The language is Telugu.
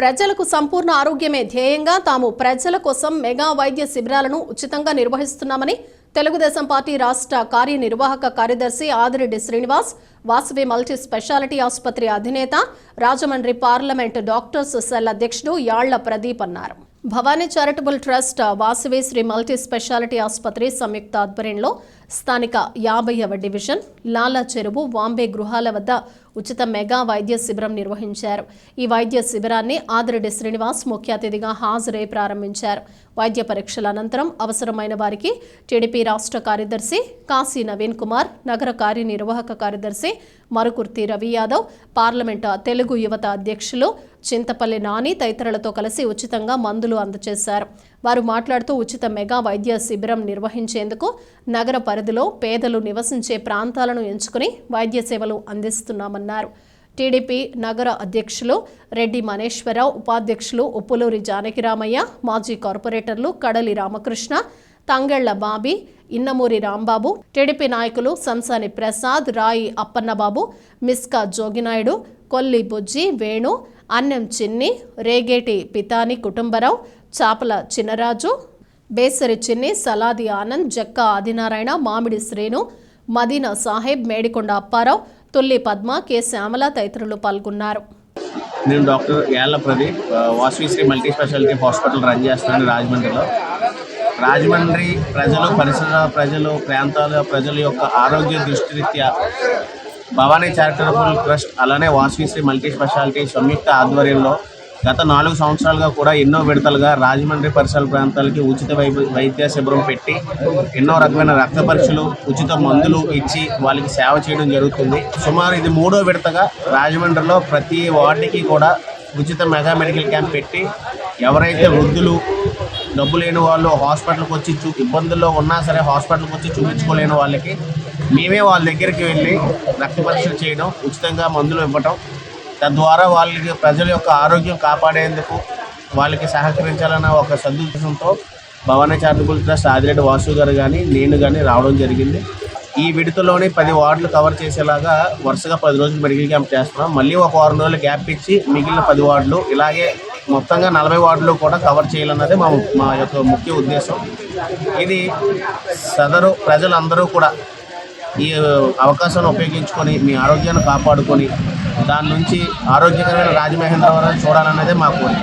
ప్రజలకు సంపూర్ణ ఆరోగ్యమే ధ్యేయంగా తాము ప్రజల కోసం మెగా వైద్య శిబిరాలను ఉచితంగా నిర్వహిస్తున్నామని తెలుగుదేశం పార్టీ రాష్ట్ర కార్యనిర్వాహక కార్యదర్శి ఆదిరెడ్డి శ్రీనివాస్ వాసవి మల్టీ స్పెషాలిటీ ఆసుపత్రి అధినేత రాజమండ్రి పార్లమెంట్ డాక్టర్స్ సెల్ అధ్యక్షుడు యాళ్ల ప్రదీప్ అన్నారు. Bhavani charitable trust Vasavi Sri multi specialty ఆసుపత్రి సంయుక్త ఆధ్వర్యంలో స్థానిక 50వ డివిజన్ లాలా చెరువు వాంబే గృహాల వద్ద ఉచిత మెగా వైద్య శిబిరం నిర్వహించారు. ఈ వైద్య శిబిరాన్ని ఆదిరెడ్డి శ్రీనివాస్ ముఖ్య అతిథిగా హాజరై ప్రారంభించారు. వైద్య పరీక్షల అనంతరం అవసరమైన వారికి టీడీపీ రాష్ట్ర కార్యదర్శి కాశీ నవీన్ కుమార్, నగర కార్యనిర్వాహక కార్యదర్శి మరుకుర్తి రవి యాదవ్, పార్లమెంట్ తెలుగు యువత అధ్యక్షులు చింతపల్లి నాని తదితరులతో కలిసి ఉచితంగా మందులు అందజేశారు. వారు మాట్లాడుతూ ఉచిత మెగా వైద్య శిబిరం నిర్వహించేందుకు నగర పరిధిలో పేదలు నివసించే ప్రాంతాలను ఎంచుకుని వైద్య సేవలు అందిస్తున్నామన్నారు. టీడీపీ నగర అధ్యక్షులు రెడ్డి మనేశ్వరరావు, ఉపాధ్యక్షులు ఉప్పులూరి జానకిరామయ్య, మాజీ కార్పొరేటర్లు కడలి రామకృష్ణ, తంగెళ్ల బాబీ, ఇన్నమూరి రాంబాబు, టీడీపీ నాయకులు సంసాని ప్రసాద్, రాయి అప్పన్నబాబు, మిస్కా జోగినాయుడు, కొల్లి బుజ్జి, వేణు, అన్నం చిన్ని, రేగేటి పితాని కుటుంబరావు, చాపల చిన్నరాజు, బేసరి చిన్ని, సలాది ఆనంద్, జక్క ఆదినారాయణ, మామిడి శ్రీను, మదీనా సాహెబ్, మేడికొండ అప్పారావు, తుల్లి పద్మ, కె శ్యామల తదితరులు పాల్గొన్నారు. నేను doctor Yalla Pradeep, Vasavi Sri multi specialty hospital run చేస్తున్నాను రాజమండ్రిలో. రాజమండ్రి ప్రజలు, పరిసర ప్రజలు, ప్రాంతాల ప్రజల యొక్క ఆరోగ్య దృష్టిరీత్యా భవానీ చారిటబుల్ ట్రస్ట్ అలానే వాసవి శ్రీ మల్టీ స్పెషాలిటీ సంయుక్త ఆధ్వర్యంలో గత 4 సంవత్సరాలుగా కూడా ఎన్నో విడతలుగా రాజమండ్రి పరిసర ప్రాంతాలకి ఉచిత వైద్య శిబిరం పెట్టి ఎన్నో రకమైన రక్త పరీక్షలు, ఉచిత మందులు ఇచ్చి వాళ్ళకి సేవ చేయడం జరుగుతుంది. సుమారు ఇది 3వ విడతగా రాజమండ్రిలో ప్రతి వార్డుకి కూడా ఉచిత మెగా మెడికల్ క్యాంప్ పెట్టి ఎవరైతే వృద్ధులు, డబ్బు లేని వాళ్ళు హాస్పిటల్కి వచ్చి ఇబ్బందుల్లో ఉన్నా సరే హాస్పిటల్కి వచ్చి చూపించుకోలేని వాళ్ళకి మేమే వాళ్ళ దగ్గరికి వెళ్ళి రక్త పరీక్షలు చేయడం, ఉచితంగా మందులు ఇవ్వటం, తద్వారా వాళ్ళకి ప్రజల యొక్క ఆరోగ్యం కాపాడేందుకు వాళ్ళకి సహకరించాలన్న ఒక సదుద్దేశంతో భవానీ చారిటబుల్ ట్రస్ట్ ఆదిరెడ్డి వాసు గారు కానీ నేను కానీ రావడం జరిగింది. ఈ విడతలోని 10 వార్డులు కవర్ చేసేలాగా వరుసగా 10 రోజులు మెడికల్ క్యాంప్ చేస్తున్నాం. మళ్ళీ ఒక 6 రోజులు గ్యాప్ ఇచ్చి మిగిలిన 10 వార్డులు ఇలాగే మొత్తంగా 40 వార్డులు కూడా కవర్ చేయాలన్నదే మా యొక్క ముఖ్య ఉద్దేశం. ఇది సదరు ప్రజలందరూ కూడా ఈ అవకాశాన్ని ఉపయోగించుకొని మీ ఆరోగ్యాన్ని కాపాడుకొని దాని నుంచి ఆరోగ్యకరమైన రాజమహేంద్రవరం చూడాలన్నదే మా కోరిక.